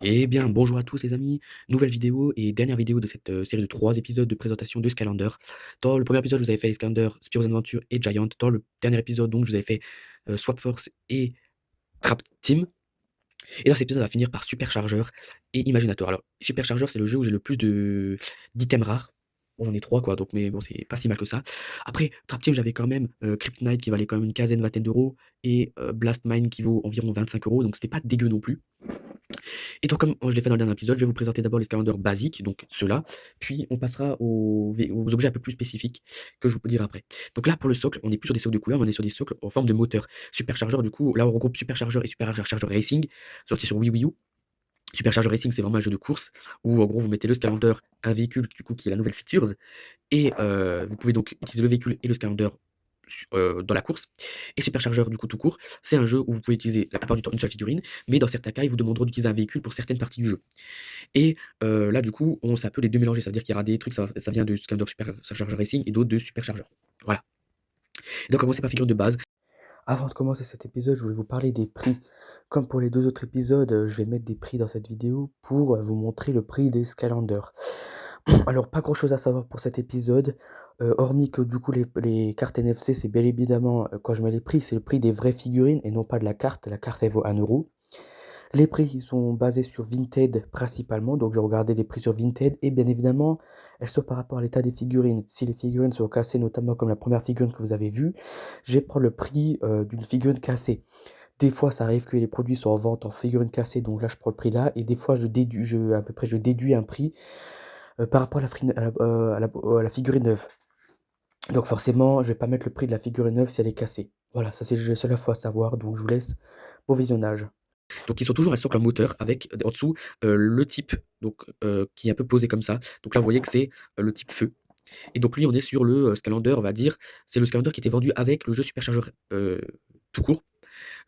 Eh bien, bonjour à tous les amis, nouvelle vidéo et dernière vidéo de cette série de 3 épisodes de présentation de Skylander. Dans le premier épisode, je vous avais fait les Skylander, Spears Adventure et Giant. Dans le dernier épisode, donc, je vous avais fait Swap Force et Trap Team. Et dans cet épisode, on va finir par Supercharger et Imaginator. Alors, Supercharger, c'est le jeu où j'ai le plus d'items rares. Bon, j'en ai 3 quoi, donc, mais bon, c'est pas si mal que ça. Après, Trap Team, j'avais quand même Kryptonite qui valait quand même une quinzaine, vingtaine d'euros, et Blast Mine qui vaut environ 25 euros, donc c'était pas dégueu non plus. Et donc, comme je l'ai fait dans le dernier épisode, je vais vous présenter d'abord les calenders basiques, donc ceux-là, puis on passera aux objets un peu plus spécifiques que je vous dirai après. Donc là, pour le socle, on n'est plus sur des socles de couleur, mais on est sur des socles en forme de moteur. Supercharger, du coup, là on regroupe Supercharger et Supercharger Racing, sorti sur Wii U. Supercharger Racing, c'est vraiment un jeu de course où en gros vous mettez le Scalander, un véhicule du coup qui est la nouvelle features, et vous pouvez donc utiliser le véhicule et le Scalander dans la course. Et Supercharger, du coup, tout court, c'est un jeu où vous pouvez utiliser la plupart du temps une seule figurine, mais dans certains cas, ils vous demanderont d'utiliser un véhicule pour certaines parties du jeu. Et là, du coup, ça peut les deux mélanger, c'est-à-dire qu'il y aura des trucs, ça vient de Scalander Supercharger Racing et d'autres de Supercharger. Voilà. Et donc, commencer par figurine de base. Avant de commencer cet épisode, je voulais vous parler des prix. Comme pour les deux autres épisodes, je vais mettre des prix dans cette vidéo pour vous montrer le prix des Skylander. Alors, pas grand-chose à savoir pour cet épisode, hormis que du coup les cartes NFC, c'est bien évidemment, quand je mets les prix, c'est le prix des vraies figurines et non pas de la carte. La carte, elle vaut 1 €. Les prix, ils sont basés sur Vinted principalement, donc je regardais les prix sur Vinted et bien évidemment, elles sont par rapport à l'état des figurines. Si les figurines sont cassées, notamment comme la première figurine que vous avez vue, je vais prendre le prix, d'une figurine cassée. Des fois, ça arrive que les produits sont en vente en figurine cassée, donc là, je prends le prix là et des fois, je déduis un prix, par rapport à la frine à la figurine neuve. Donc forcément, je vais pas mettre le prix de la figurine neuve si elle est cassée. Voilà, ça c'est la seule fois à savoir, donc je vous laisse au visionnage. Donc ils sont toujours un socle en moteur avec en dessous le type donc, qui est un peu posé comme ça. Donc là, vous voyez que c'est le type feu. Et donc lui, on est sur le Skylander, on va dire. C'est le Skylander qui était vendu avec le jeu Supercharger tout court.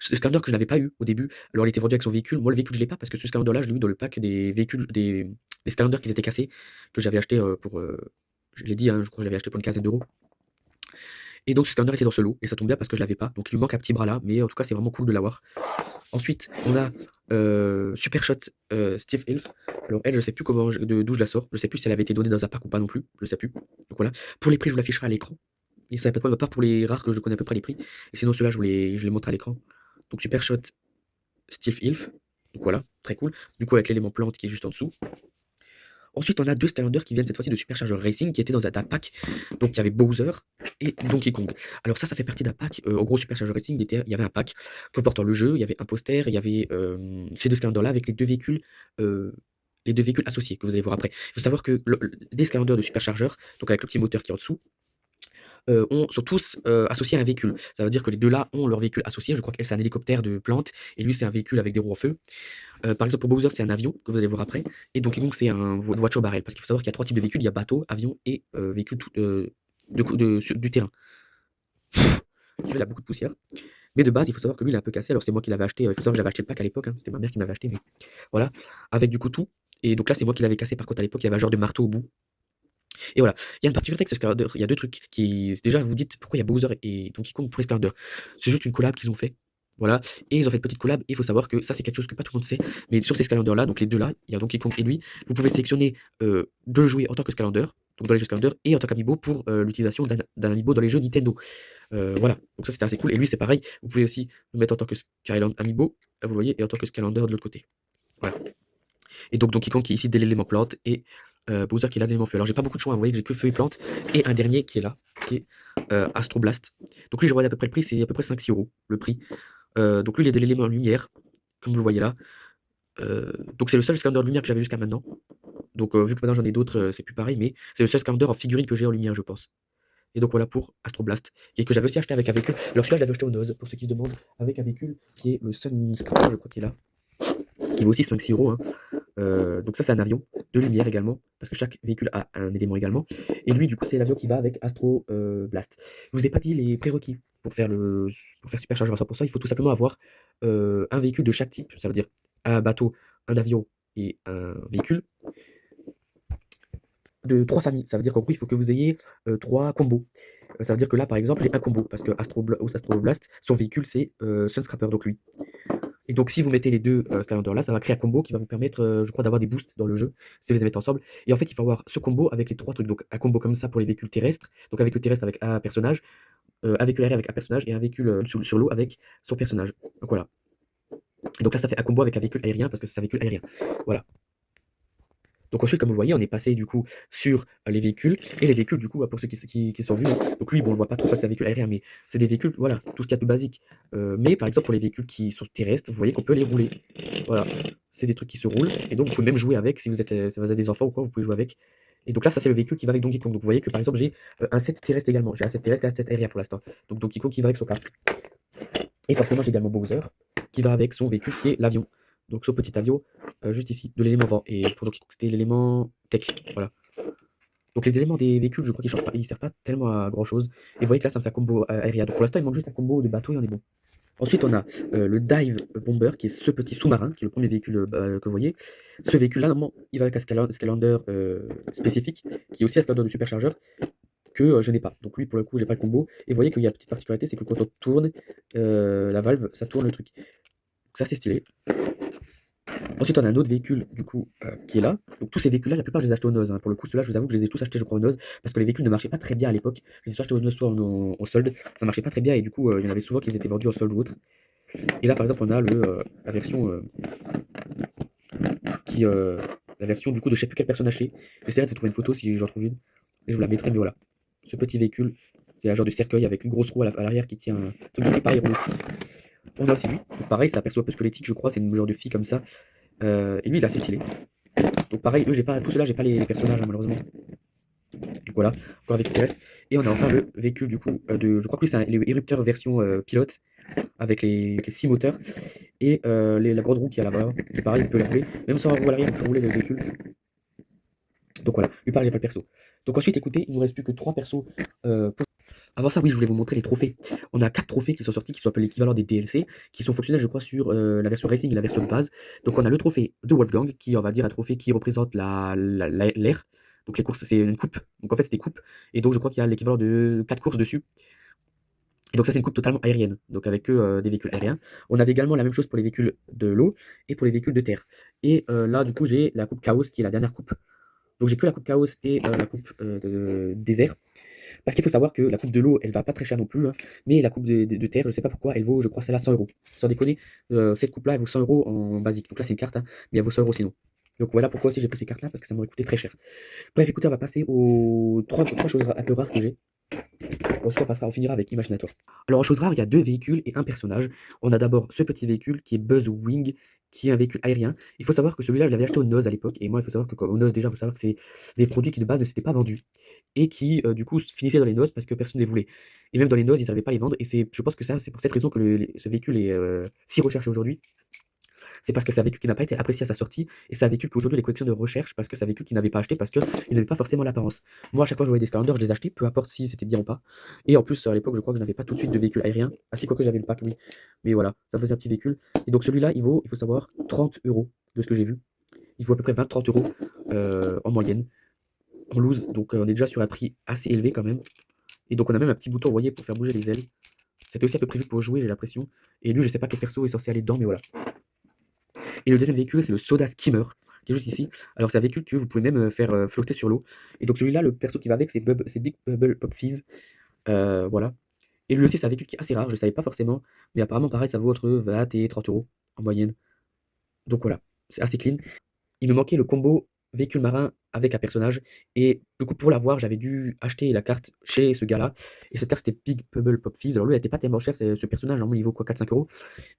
Ce Skylander que je n'avais pas eu au début. Alors il était vendu avec son véhicule. Moi, le véhicule, je l'ai pas parce que ce Skylander-là, je l'ai eu dans le pack des véhicules, des Skylanders qui étaient cassés, que j'avais acheté pour. Je l'ai dit, hein, je crois que je l'avais acheté pour une quinzaine d'euros. Et donc ce Skylander était dans ce lot, et ça tombe bien parce que je l'avais pas. Donc il lui manque un petit bras là, mais en tout cas, c'est vraiment cool de l'avoir. Ensuite, on a Supershot Steve Elf. Alors elle, je sais plus d'où je la sors. Je sais plus si elle avait été donnée dans un pack ou pas non plus. Je sais plus. Donc voilà. Pour les prix, je vous l'afficherai à l'écran. Et ça n'a pas de problème, à part pour les rares que je connais à peu près les prix. Et sinon, ceux-là, je les montre à l'écran. Donc Supershot Steve Elf. Donc voilà, très cool. Du coup, avec l'élément plante qui est juste en dessous. Ensuite, on a deux Skylanders qui viennent cette fois-ci de Supercharger Racing, qui étaient dans un pack. Donc, il y avait Bowser et Donkey Kong. Alors, ça fait partie d'un pack. En gros, Supercharger Racing, il y avait un pack comportant le jeu, il y avait un poster, il y avait ces deux Skylanders-là avec euh, les deux véhicules associés que vous allez voir après. Il faut savoir que des Skylanders de Supercharger, donc avec le petit moteur qui est en dessous, sont tous associés à un véhicule. Ça veut dire que les deux là ont leur véhicule associé. Je crois qu'elle, c'est un hélicoptère de plante, et lui, c'est un véhicule avec des roues en feu. Par exemple, pour Bowser, c'est un avion, que vous allez voir après. Et Donkey Kong, c'est une voiture barrel. Parce qu'il faut savoir qu'il y a trois types de véhicules, il y a bateau, avion et véhicule du terrain. Celui-là, il a beaucoup de poussière. Mais de base, il faut savoir que lui, il est un peu cassé. Alors, c'est moi qui l'avais acheté. Il faut savoir que j'avais acheté le pack à l'époque, hein. C'était ma mère qui m'avait acheté. Mais voilà. Avec du coup tout. Et donc là, c'est moi qui l'avais cassé. Par contre, à l'époque, il y avait un genre de marteau au bout. Et voilà. Il y a une particularité avec ce Skylander. Il y a deux trucs qui. Déjà, vous dites pourquoi il y a Bowser et Donkey Kong pour les Skylander. C'est juste une collab qu'ils ont fait. Voilà. Et ils ont fait une petite collab. Et il faut savoir que ça, c'est quelque chose que pas tout le monde sait. Mais sur ces Skylanders là, donc les deux là, il y a Donkey Kong et lui, vous pouvez sélectionner de le jouer en tant que Skylander, donc dans les jeux Skylander, et en tant qu'amiibo pour l'utilisation d'un amiibo dans les jeux Nintendo. Voilà. Donc ça, c'était assez cool. Et lui, c'est pareil. Vous pouvez aussi le mettre en tant que Skyland amiibo, là, vous voyez, et en tant que Skylander de l'autre côté. Voilà. Et donc Donkey Kong qui est ici dès l'élément plante et Bowser qui est là l'élément feu. Alors j'ai pas beaucoup de choix, hein, vous voyez que j'ai que feu et plante. Et un dernier qui est là, qui est Astro Blast. Donc lui je regarde à peu près le prix, c'est à peu près 5-6 € le prix. Donc lui il est de l'élément lumière, comme vous le voyez là. Donc c'est le seul Skylander de lumière que j'avais jusqu'à maintenant. Donc vu que maintenant j'en ai d'autres, c'est plus pareil, mais c'est le seul Skylander en figurine que j'ai en lumière, je pense. Et donc voilà pour Astro Blast, et que j'avais aussi acheté avec un véhicule. Alors celui-là je l'avais acheté au Noz, pour ceux qui se demandent, avec un véhicule qui est le Sun Skylander, je crois qu'il est là, qui vaut aussi 5-6 €, hein. Donc ça c'est un avion de lumière également, parce que chaque véhicule a un élément également. Et lui du coup c'est l'avion qui va avec Astro Blast. Je vous ai pas dit les prérequis pour faire Supercharger à 100%. Il faut tout simplement avoir un véhicule de chaque type, ça veut dire un bateau, un avion et un véhicule de 3 familles. Ça veut dire qu'en gros il faut que vous ayez 3 combos. Ça veut dire que là par exemple j'ai un combo, parce que Astro Blast, son véhicule c'est Sunscraper, donc lui. Et donc, si vous mettez les deux Skylanders là, ça va créer un combo qui va vous permettre, je crois, d'avoir des boosts dans le jeu, si vous les mettez ensemble. Et en fait, il faut avoir ce combo avec les trois trucs. Donc, un combo comme ça pour les véhicules terrestres, donc un véhicule terrestre avec un personnage, un véhicule aérien avec un personnage et un véhicule sur l'eau avec son personnage. Donc voilà. Et donc là, ça fait un combo avec un véhicule aérien parce que c'est un véhicule aérien. Voilà. Donc ensuite, comme vous le voyez, on est passé du coup sur les véhicules. Et les véhicules, du coup, pour ceux qui sont vus, hein, donc lui, bon, on ne voit pas trop face à un véhicule aérien, mais c'est des véhicules, voilà, tout ce qu'il y a de basique. Mais par exemple, pour les véhicules qui sont terrestres, vous voyez qu'on peut les rouler. Voilà, c'est des trucs qui se roulent. Et donc, vous pouvez même jouer avec, si vous avez des enfants ou quoi, vous pouvez jouer avec. Et donc là, ça, c'est le véhicule qui va avec Donkey Kong. Donc vous voyez que par exemple, j'ai un set terrestre également. J'ai un set terrestre et un set aérien pour l'instant. Donc Donkey Kong qui va avec son kart. Et forcément, j'ai également Bowser qui va avec son véhicule qui est l'avion. Donc son petit avion, juste ici, de l'élément vent. Et pour Donkey Kong, c'était l'élément tech. Voilà. Donc les éléments des véhicules, je crois qu'ils changent pas, ils servent pas tellement à grand chose. Et vous voyez que là, ça me fait un combo aérien. Donc pour l'instant, il manque juste un combo de bateau et on est bon. Ensuite, on a le Dive Bomber, qui est ce petit sous-marin, qui est le premier véhicule que vous voyez. Ce véhicule-là, normalement, il va avec un Skylander spécifique, qui est aussi un Skylander de superchargeur, que je n'ai pas. Donc lui, pour le coup, j'ai pas le combo. Et vous voyez qu'il y a une petite particularité, c'est que quand on tourne la valve, ça tourne le truc. Donc ça, c'est stylé. Ensuite, on a un autre véhicule, du coup, qui est là. Donc tous ces véhicules-là, la plupart, je les ai achetés au Noz, hein. Pour le coup, ceux-là, je vous avoue que je les ai tous achetés, je crois, au Noz, parce que les véhicules ne marchaient pas très bien à l'époque. Je les ai soit achetés au Noz, soit au solde. Ça marchait pas très bien, et du coup, il y en avait souvent qui étaient vendus au solde ou autre. Et là, par exemple, on a la version qui, la version du coup de je sais plus quelle personne acheter. J'essaierai de trouver une photo si j'en trouve une, et je vous la mettrai, mais voilà. Ce petit véhicule, c'est un genre de cercueil avec une grosse roue à l'arrière qui tient un truc de pareil aussi. On a aussi lui, donc pareil, ça aperçoit un peu squelettique, je crois, c'est une genre de fille comme ça. Et lui, il est assez stylé. Donc pareil, eux, j'ai pas, tout cela, j'ai pas les personnages, hein, malheureusement. Donc voilà, encore un véhicule terrestre. Et on a enfin le véhicule du coup je crois que lui c'est le érupteur version pilote avec les 6 moteurs et la grande roue qui est là-bas, qui pareil, on peut la rouler. Même sans roue à l'arrière, on peut rouler le véhicule. Donc voilà, lui pareil, j'ai pas le perso. Donc ensuite, écoutez, il nous reste plus que 3 persos. Avant ça, oui, je voulais vous montrer les trophées. On a 4 trophées qui sont sortis, qui sont appelés l'équivalent des DLC, qui sont fonctionnels, je crois, sur la version Racing et la version de base. Donc on a le trophée de Wolfgang, qui on va dire un trophée qui représente l'air. Donc les courses, c'est une coupe. Donc en fait, c'est des coupes. Et donc je crois qu'il y a l'équivalent de 4 courses dessus. Et donc ça, c'est une coupe totalement aérienne, donc avec que des véhicules aériens. On avait également la même chose pour les véhicules de l'eau et pour les véhicules de terre. Et là, du coup, j'ai la coupe Chaos, qui est la dernière coupe. Donc j'ai que la coupe Chaos et la coupe désert. Parce qu'il faut savoir que la coupe de l'eau, elle va pas très cher non plus, hein, mais la coupe de terre, je sais pas pourquoi, elle vaut, je crois, celle-là 100 euros. Sans déconner, cette coupe-là, elle vaut 100 euros en basique. Donc là, c'est une carte, hein, mais elle vaut 100 euros sinon. Donc voilà pourquoi aussi j'ai pris ces cartes-là, parce que ça m'aurait coûté très cher. Bref, écoutez, on va passer aux trois choses un peu rares que j'ai. Ensuite, on finira avec Imaginator. Alors, en chose rare, il y a deux véhicules et un personnage. On a d'abord ce petit véhicule qui est Buzzwing, qui est un véhicule aérien. Il faut savoir que celui-là, je l'avais acheté au Noz à l'époque. Et moi, il faut savoir que au Noz, déjà, il faut savoir que c'est des produits qui de base ne s'étaient pas vendus. Et qui, du coup, finissaient dans les Noz parce que personne ne les voulait. Et même dans les Noz, ils n'arrivaient pas à les vendre. Et je pense que ça, c'est pour cette raison que ce véhicule est si recherché aujourd'hui. C'est parce que c'est un véhicule qui n'a pas été apprécié à sa sortie, et c'est un véhicule qu'aujourd'hui les collections de recherche parce que c'est un véhicule qu'ils n'avaient pas acheté parce qu'il n'avait pas forcément l'apparence. Moi, à chaque fois que je voyais des Skylanders, je les achetais, peu importe si c'était bien ou pas. Et en plus, à l'époque, je crois que je n'avais pas tout de suite de véhicule aérien. Ah si, quoi que j'avais le pack, oui. Mais voilà, ça faisait un petit véhicule. Et donc celui-là, il faut savoir, 30 euros de ce que j'ai vu. Il faut à peu près 20-30 euros en moyenne, en loose. Donc on est déjà sur un prix assez élevé quand même. Et donc on a même un petit bouton, vous voyez, pour faire bouger les ailes. C'était aussi un peu prévu pour jouer, j'ai l'impression. Et lui, je sais pas quel perso est censé aller dedans, mais voilà. Et le deuxième véhicule, c'est le Soda Skimmer, qui est juste ici. Alors, c'est un véhicule que vous pouvez même faire flotter sur l'eau. Et donc, celui-là, le perso qui va avec, c'est Big Bubble Pop Fizz. Voilà. Et lui aussi, c'est un véhicule qui est assez rare, je ne savais pas forcément. Mais apparemment, pareil, ça vaut entre 20 et 30 euros en moyenne. Donc voilà, c'est assez clean. Il me manquait le combo véhicule marin avec un personnage. Et du coup, pour l'avoir, j'avais dû acheter la carte chez ce gars-là. Et cette carte, c'était Big Bubble Pop Fizz. Alors lui, elle n'était pas tellement cher, ce personnage, normalement, il vaut quoi, 4-5 euros.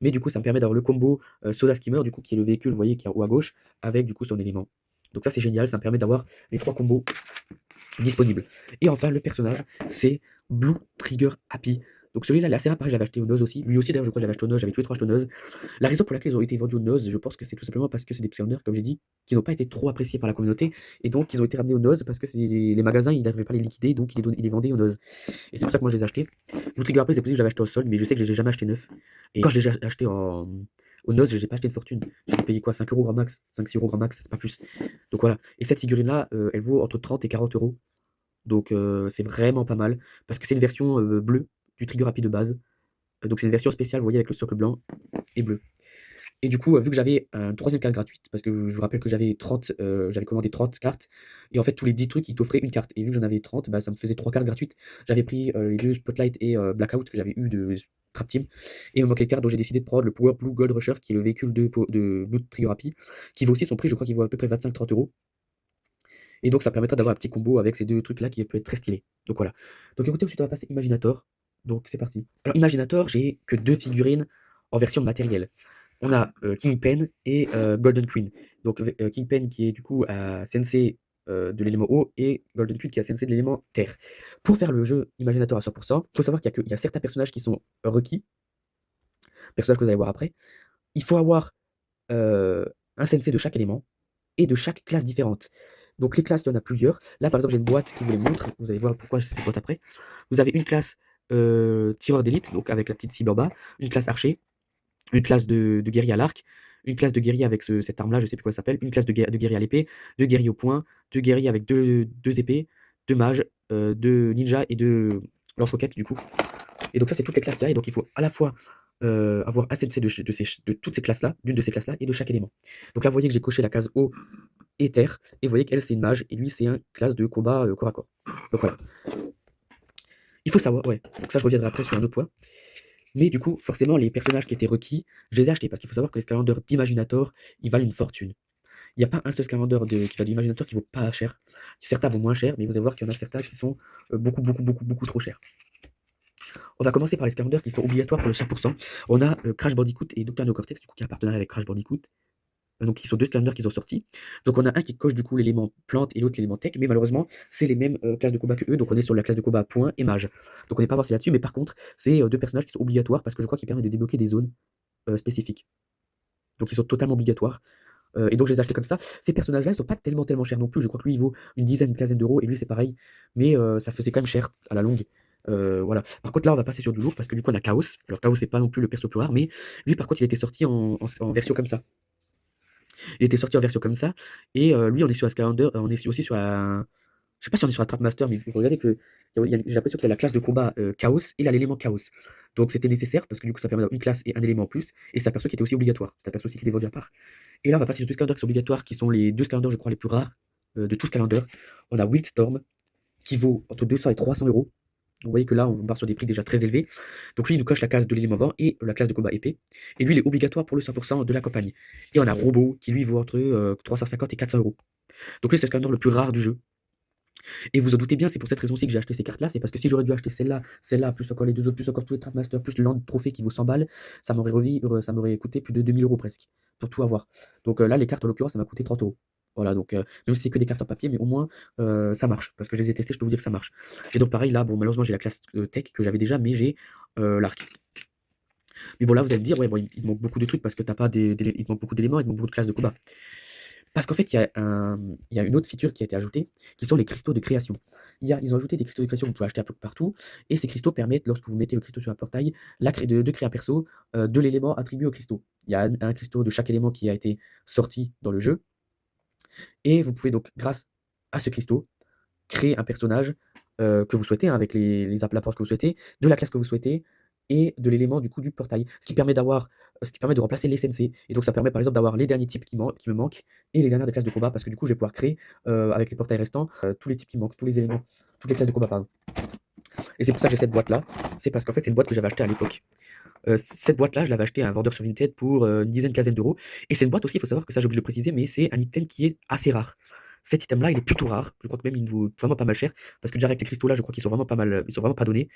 Mais du coup, ça me permet d'avoir le combo Soda Skimmer, du coup, qui est le véhicule, vous voyez, qui est en haut à gauche, avec du coup son élément. Donc ça, c'est génial, ça me permet d'avoir les trois combos disponible. Et enfin, le personnage, c'est Blue Trigger Happy. Donc celui-là, il est assez rare, pareil, j'avais acheté au Noz aussi. Lui aussi, d'ailleurs, je crois que j'avais acheté au Noz, j'avais tous les trois achetés au Noz. La raison pour laquelle ils ont été vendus au Noz, je pense que c'est tout simplement parce que c'est des Psyllanders, comme j'ai dit, qui n'ont pas été trop appréciés par la communauté. Et donc, ils ont été ramenés au Noz parce que les magasins, ils n'arrivaient pas à les liquider, donc ils les vendaient au Noz. Et c'est pour ça que moi, je les ai achetés. Blue Trigger Happy, c'est possible que je l'avais acheté au solde, mais je sais que je l'ai jamais acheté neuf. Et quand je l'ai acheté au Noz, je n'ai pas acheté de fortune. J'ai payé quoi, 5 euros grand max, 5-6 euros grand max, c'est pas plus. Donc voilà. Et cette figurine-là, elle vaut entre 30 et 40 euros. Donc c'est vraiment pas mal, parce que c'est une version bleue du Trigger Happy de base. Donc c'est une version spéciale, vous voyez, avec le socle blanc et bleu. Et du coup, vu que j'avais un troisième carte gratuite, parce que je vous rappelle que j'avais commandé 30 cartes, et en fait, tous les 10 trucs, ils t'offraient une carte. Et vu que j'en avais 30, bah, ça me faisait 3 cartes gratuites. J'avais pris les deux Spotlight et Blackout que j'avais eu de Trap Team. Et il me manquait une carte, donc j'ai décidé de prendre le Power Blue Gold Rusher, qui est le véhicule de Blue Trigger Happy, qui vaut aussi son prix, je crois qu'il vaut à peu près 25-30 €. Et donc, ça permettra d'avoir un petit combo avec ces deux trucs-là qui peut être très stylé. Donc voilà. Donc écoutez, ensuite, on va passer Imaginator. Donc c'est parti. Alors, Imaginator, j'ai que deux figurines en version matérielle. On a Kingpen et Golden Queen. Donc Kingpen qui est du coup à Sensei de l'élément eau et Golden Queen qui est à Sensei de l'élément terre. Pour faire le jeu Imaginator à 100%, il faut savoir qu'il y a certains personnages qui sont requis, personnages que vous allez voir après. Il faut avoir un Sensei de chaque élément et de chaque classe différente. Donc les classes, il y en a plusieurs. Là, par exemple, j'ai une boîte qui vous les montre. Vous allez voir pourquoi c'est cette boîte après. Vous avez une classe tireur d'élite, donc avec la petite cible en bas, une classe archer, une classe de guerrier à l'arc, une classe de guerrier avec cette arme-là, je sais plus quoi ça s'appelle, une classe de guerrier à l'épée, deux guerriers au poing, deux guerriers avec deux épées, deux mages, deux ninjas et deux lance-roquettes du coup. Et donc ça, c'est toutes les classes qu'il y a. Et donc il faut à la fois avoir un CMC de toutes ces classes-là, d'une de ces classes-là, et de chaque élément. Donc là, vous voyez que j'ai coché la case eau et terre, et vous voyez qu'elle, c'est une mage, et lui, c'est un classe de combat corps à corps. Donc voilà. Il faut savoir, ouais, donc ça, je reviendrai après sur un autre point. Mais du coup, forcément, les personnages qui étaient requis, je les ai achetés, parce qu'il faut savoir que les Scalanders d'Imaginator, ils valent une fortune. Il n'y a pas un seul Scalander qui va d'Imaginator qui vaut pas cher. Certains vont moins cher, mais vous allez voir qu'il y en a certains qui sont beaucoup, beaucoup, beaucoup, beaucoup trop chers. On va commencer par les Scalanders qui sont obligatoires pour le 100%. On a Crash Bandicoot et Dr. Neocortex, du coup, qui est un partenariat avec Crash Bandicoot. Donc, qui sont deux Scalanders qui ont sorti. Donc, on a un qui coche du coup l'élément plante et l'autre l'élément tech, mais malheureusement, c'est les mêmes classes de combat que eux. Donc, on est sur la classe de combat point et mage. Donc, on n'est pas avancé là-dessus, mais par contre, c'est deux personnages qui sont obligatoires parce que je crois qu'ils permettent de débloquer des zones spécifiques. Donc, ils sont totalement obligatoires. Et donc, je les ai achetés comme ça. Ces personnages-là, ils sont pas tellement chers non plus. Je crois que lui, il vaut une dizaine, une quinzaine d'euros, et lui, c'est pareil. Mais ça faisait quand même cher à la longue. Voilà. Par contre, là, on va passer sur du lourd parce que du coup, on a Chaos. Alors, Chaos, c'est pas non plus le perso le plus rare, mais lui, par contre, il était sorti en version comme ça. Il était sorti en version comme ça. Et lui, on est sur un Scalander, on est aussi sur un. Je sais pas si on est sur un Trapmaster, mais regardez que j'ai l'impression qu'il y a la classe de combat Chaos et il a l'élément Chaos. Donc c'était nécessaire parce que du coup ça permet d'avoir une classe et un élément en plus. Et c'est un perso qui était aussi obligatoire. C'est un perso aussi qui est vendu à part. Et là on va passer sur deux Scalanders qui sont obligatoires, qui sont les deux Scalanders, je crois, les plus rares de tous Scalanders. On a Wildstorm qui vaut entre 200 et 300 €. Vous voyez que là, on part sur des prix déjà très élevés. Donc lui, il nous coche la case de l'élément vent et la classe de combat épée. Et lui, il est obligatoire pour le 100% de la campagne. Et on a Robot qui lui vaut entre 350 et 400 €. Donc lui, c'est le Scalander le plus rare du jeu. Et vous en doutez bien, c'est pour cette raison-ci que j'ai acheté ces cartes-là. C'est parce que si j'aurais dû acheter celle-là, plus encore les deux autres, plus encore tous les Trapmasters, plus le Land Trophée qui vaut 100 balles, ça m'aurait coûté plus de 2000 € presque, pour tout avoir. Donc là, les cartes, en l'occurrence, ça m'a coûté 30 €. Voilà, donc même si c'est que des cartes en papier, mais au moins ça marche. Parce que je les ai testées, je peux vous dire que ça marche. Et donc pareil, là, bon, malheureusement, j'ai la classe tech que j'avais déjà, mais j'ai l'arc. Mais bon, là, vous allez me dire, ouais, bon, il te manque beaucoup de trucs parce que t'as pas il te manque beaucoup d'éléments, il te manque beaucoup de classes de combat. Parce qu'en fait, il y a une autre feature qui a été ajoutée, qui sont les cristaux de création. Ils ont ajouté des cristaux de création que vous pouvez acheter un peu partout, et ces cristaux permettent, lorsque vous mettez le cristaux sur un portail, de créer un perso de l'élément attribué au cristaux. Il y a un cristaux de chaque élément qui a été sorti dans le jeu, et vous pouvez donc, grâce à ce cristaux, créer un personnage que vous souhaitez, hein, avec les apports que vous souhaitez, de la classe que vous souhaitez, et de l'élément du coup du portail. Ce qui permet de remplacer les SNC. Et donc ça permet par exemple d'avoir les derniers types qui me manquent et les dernières des classes de combat, parce que du coup je vais pouvoir créer avec les portails restants tous les types qui manquent, tous les éléments, toutes les classes de combat, pardon. Et c'est pour ça que j'ai cette boîte là. C'est parce qu'en fait c'est une boîte que j'avais achetée à l'époque. Cette boîte là, je l'avais achetée à un vendeur sur Vinted pour une dizaine, quinzaine d'euros. Et c'est une boîte aussi, il faut savoir que ça j'ai oublié de le préciser, mais c'est un item qui est assez rare. Cet item là, il est plutôt rare. Je crois que même il vaut vraiment pas mal cher. Parce que déjà avec les cristaux là, je crois qu'ils sont vraiment pas mal, ils sont vraiment pas donnés.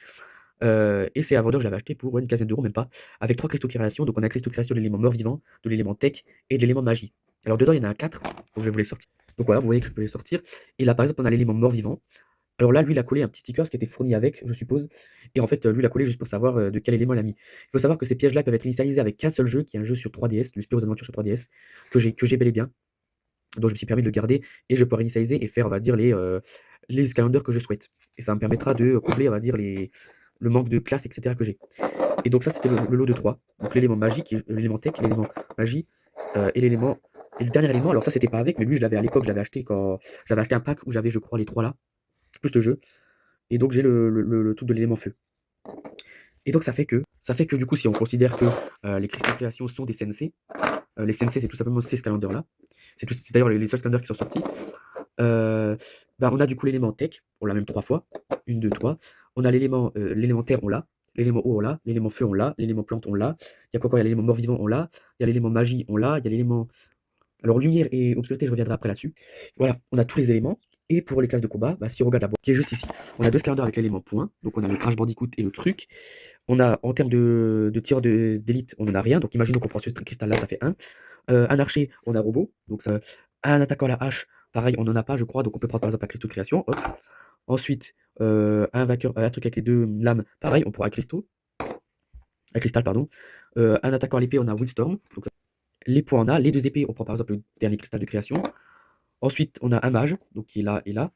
Et c'est un vendeur que je l'avais acheté pour une quinzaine d'euros, même pas, avec 3 cristaux de création. Donc on a un cristaux de création de l'élément mort-vivant, de l'élément tech et de l'élément magie. Alors dedans, il y en a 4, donc je vais vous les sortir. Donc voilà, vous voyez que je peux les sortir. Et là, par exemple, on a l'élément mort-vivant. Alors là, lui, il a collé un petit sticker, ce qui était fourni avec, je suppose. Et en fait, lui, il a collé juste pour savoir de quel élément il a mis. Il faut savoir que ces pièges-là peuvent être initialisés avec qu'un seul jeu, qui est un jeu sur 3DS, le Spyro Adventure sur 3DS, que j'ai bel et bien. Donc je me suis permis de le garder et je vais pouvoir initialiser et faire, on va dire, les calendars que je souhaite. Et ça me permettra de combler, on va dire, le manque de classe, etc. que j'ai. Et donc ça, c'était le lot de 3. Donc l'élément magique, l'élément tech, l'élément magie, et l'élément. Et le dernier élément, alors ça, c'était pas avec, mais lui, je l'avais à l'époque, je l'avais acheté quand. J'avais acheté un pack où j'avais, je crois, les 3 là, plus le jeu. Et donc j'ai le truc de l'élément feu. Et donc ça fait que du coup, si on considère que les cristaux de création sont des CNC, les Sensei, c'est tout simplement ces Scalanders-là. C'est d'ailleurs les seuls Scalanders qui sont sortis. Bah, on a du coup l'élément tech, on l'a même 3 fois. 1, 2, 3. On a l'élément terre, on l'a. L'élément eau, on l'a. L'élément feu, on l'a. L'élément plante, on l'a. Il y a quoi encore? Il y a l'élément mort-vivant, on l'a. Il y a l'élément magie, on l'a. Il y a l'élément. Alors, lumière et obscurité, je reviendrai après là-dessus. Voilà, on a tous les éléments. Et pour les classes de combat, bah, si on regarde la boîte qui est juste ici, on a deux Scalanders avec l'élément point. Donc, on a le Crash Bandicoot et le truc. On a, en termes de tir d'élite, on n'en a rien. Donc, imaginons qu'on prend ce cristal-là, ça fait 1. Un archer, on a robot. Donc, ça, un attaquant à la hache, pareil, on n'en a pas, je crois. Donc, on peut prendre par exemple un cristaux de création. Hop. Ensuite, un vainqueur, un truc avec les deux lames, pareil, on pourra un cristal, pardon. Un attaquant à l'épée, on a Windstorm. Donc, les points, on a. Les deux épées, on prend par exemple le dernier cristal de création. Ensuite, on a un mage, donc qui est là et là.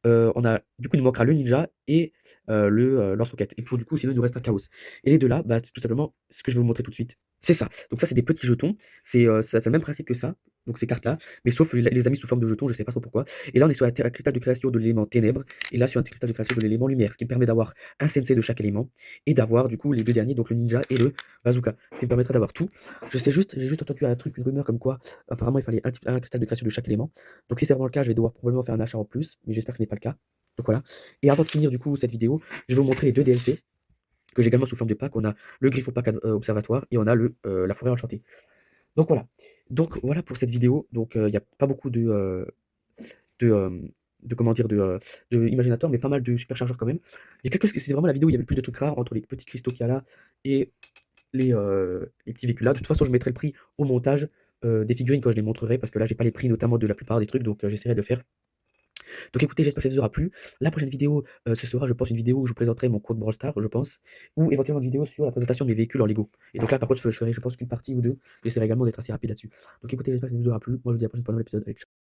On a, du coup, il nous manquera le ninja et le lance-roquette. Et pour du coup, sinon, il nous reste un chaos. Et les deux là, bah, c'est tout simplement ce que je vais vous montrer tout de suite. C'est ça. Donc ça, c'est des petits jetons. C'est le même principe que ça. Donc ces cartes-là, mais sauf les amis sous forme de jetons, je sais pas trop pourquoi. Et là, on est sur un cristal de création de l'élément ténèbres, et là sur un cristal de création de l'élément lumière, ce qui me permet d'avoir un sensei de chaque élément, et d'avoir du coup les deux derniers, donc le ninja et le bazooka, ce qui me permettra d'avoir tout. J'ai juste entendu un truc, une rumeur comme quoi, apparemment, il fallait un cristal de création de chaque élément. Donc si c'est vraiment le cas, je vais devoir probablement faire un achat en plus, mais j'espère que ce n'est pas le cas. Donc voilà. Et avant de finir du coup cette vidéo, je vais vous montrer les deux DLC que j'ai également sous forme de pack. On a le Griffopack Observatoire et on a la Forêt Enchantée. Donc voilà. Donc voilà pour cette vidéo. Donc il n'y a pas beaucoup de, euh, de comment dire de Imaginator, mais pas mal de superchargeurs quand même. Il y a quelques, c'est vraiment la vidéo où il y avait le plus de trucs rares entre les petits cristaux qu'il y a là et les petits véhicules là. De toute façon, je mettrai le prix au montage des figurines quand je les montrerai, parce que là j'ai pas les prix notamment de la plupart des trucs, donc j'essaierai de le faire. Donc écoutez, j'espère que ça vous aura plu. La prochaine vidéo, ce sera, je pense, une vidéo où je vous présenterai mon compte Brawl Stars, je pense, ou éventuellement une vidéo sur la présentation de mes véhicules en Lego. Et donc là, par contre, je ferai, je pense, qu'une partie ou deux. J'essaierai également d'être assez rapide là-dessus. Donc écoutez, j'espère que ça vous aura plu. Moi, je vous dis à la prochaine fois dans l'épisode. Allez, ciao.